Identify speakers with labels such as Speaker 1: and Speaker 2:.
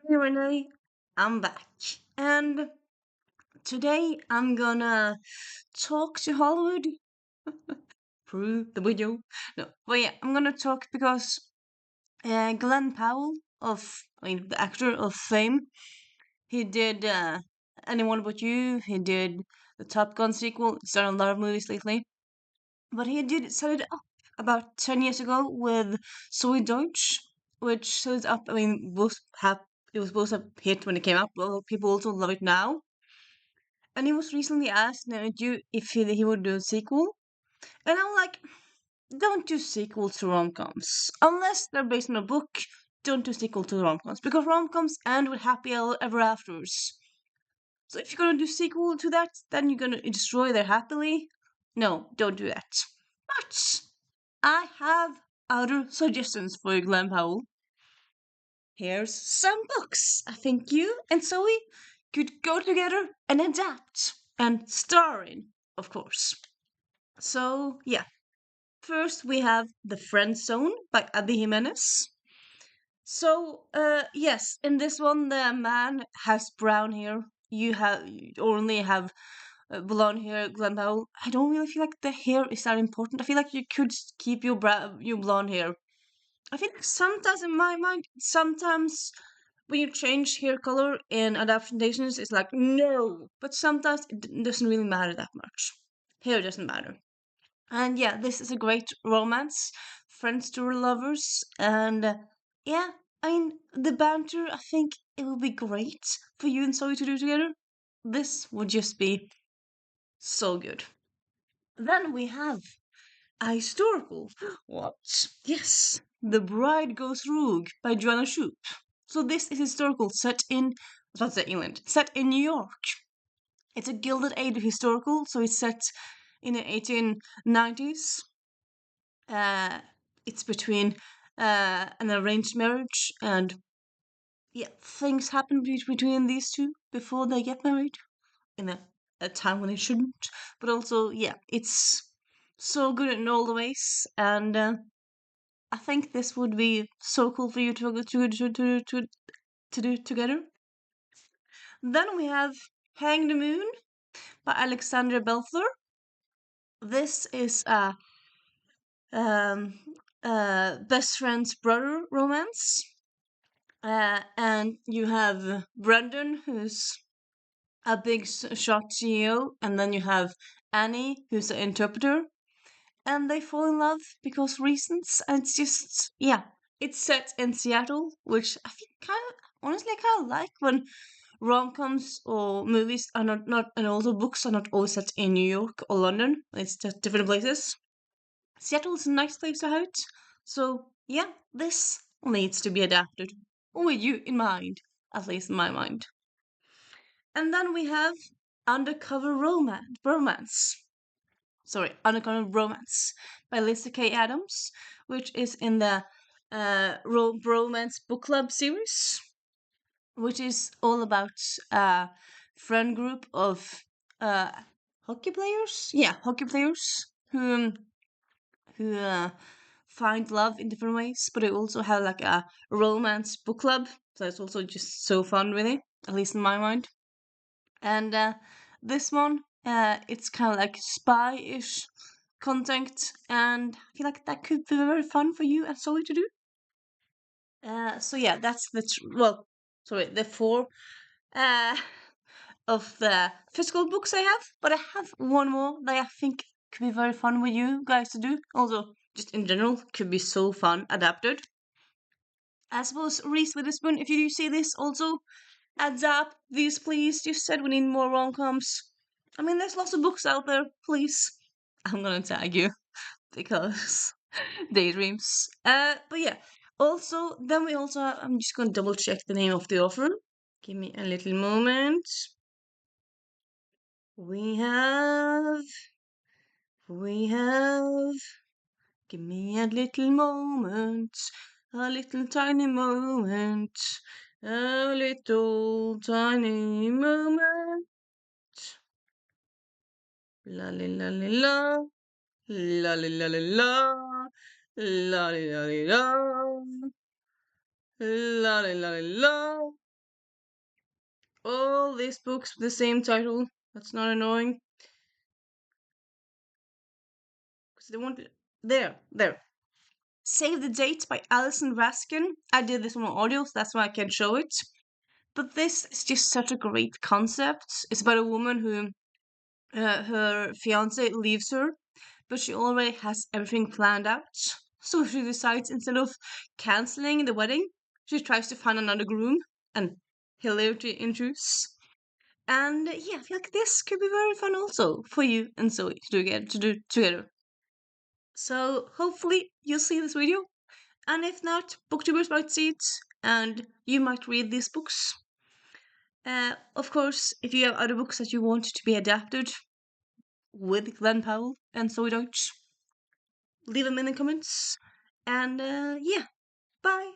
Speaker 1: Hey Renee, I'm back. And today I'm gonna talk to Hollywood through the video. No, but yeah, I'm gonna talk because Glenn Powell the actor of Fame, he did Anyone But You, he did the Top Gun sequel, he's done a lot of movies lately. But he did set it up about 10 years ago with Zoey Deutch, which set it up, it was both a hit when it came out, but people also love it now. And he was recently asked in an interview if he would do a sequel. And I'm like, don't do sequels to rom-coms. Unless they're based on a book, don't do sequel to rom-coms. Because rom-coms end with happy ever afters. So if you're gonna do sequel to that, then you're gonna destroy their happily. No, don't do that. But I have other suggestions for you, Glenn Powell. Here's some books I think you and Zoe could go together and adapt and star in, of course. So, yeah. First, we have The Friend Zone by Abby Jimenez. So, yes, in this one, the man has brown hair. You only have blonde hair, Glenn Powell. I don't really feel like the hair is that important. I feel like you could keep your blonde hair. I feel like sometimes in my mind, sometimes when you change hair color in adaptations, it's like no. But sometimes it doesn't really matter that much. Hair doesn't matter. And yeah, this is a great romance, friends to lovers, and yeah, I mean the banter. I think it would be great for you and Zoe to do together. This would just be so good. Then we have a historical. What? Yes, The Bride Goes Rogue by Joanna Shupe. So this is historical, set in, I was about to say England, set in New York. It's a Gilded Age historical, so it's set in the 1890s. Uh, it's between an arranged marriage and yeah, things happen between these two before they get married in a time when it shouldn't. But also, yeah, it's so good in all the ways, and I think this would be so cool for you to do together. Then we have Hang the Moon by Alexandra Belfler. This is a um, best friend's brother romance. And you have Brendan, who's a big shot CEO, and then you have Annie, who's an interpreter, and they fall in love because reasons. And it's just, yeah, it's set in Seattle, which I think honestly, I kind of like when rom-coms or movies are not, and also books are not always set in New York or London. It's just different places. Seattle's a nice place to have it. So, yeah, this needs to be adapted with you in mind, at least in my mind. And then we have Undercover Romance. Sorry, Undercover Romance by Lisa K. Adams, which is in the Romance Book Club series, which is all about a friend group of uh, hockey players. Yeah, hockey players who find love in different ways, but they also have like a romance book club. So it's also just so fun, really, at least in my mind. And this one, it's kind of like spy-ish content, and I feel like that could be very fun for you and Zoe to do. So yeah, that's the four uh, of the physical books I have, but I have one more that I think could be very fun with you guys to do. Also, just in general, could be so fun adapted. I suppose Reese Witherspoon, if you do see this, also adapt these, please. You said we need more rom-coms. I mean, there's lots of books out there. Please, I'm gonna tag you because daydreams. But yeah. Also, then we also I'm just gonna double check the name of the author. Give me a little moment. We have, we have, give me a little moment, a little tiny moment, a little tiny moment. La la la la la, la la la la la, la la la la la, la la la la la. all these books with the same title. That's not annoying. Because they want it. There. Save the Date by Alison Raskin. I did this on audio, so that's why I can show it. But this is just such a great concept. It's about a woman who her fiance leaves her, but she already has everything planned out. So she decides instead of canceling the wedding, she tries to find another groom and hilarity ensues. And yeah, I feel like this could be very fun also for you and Zoe to do together. So hopefully you'll see this video, and if not, booktubers might see it, and you might read these books. Of course, if you have other books that you want to be adapted with Glenn Powell and Zoey Deutch, leave them in the comments. And yeah, bye.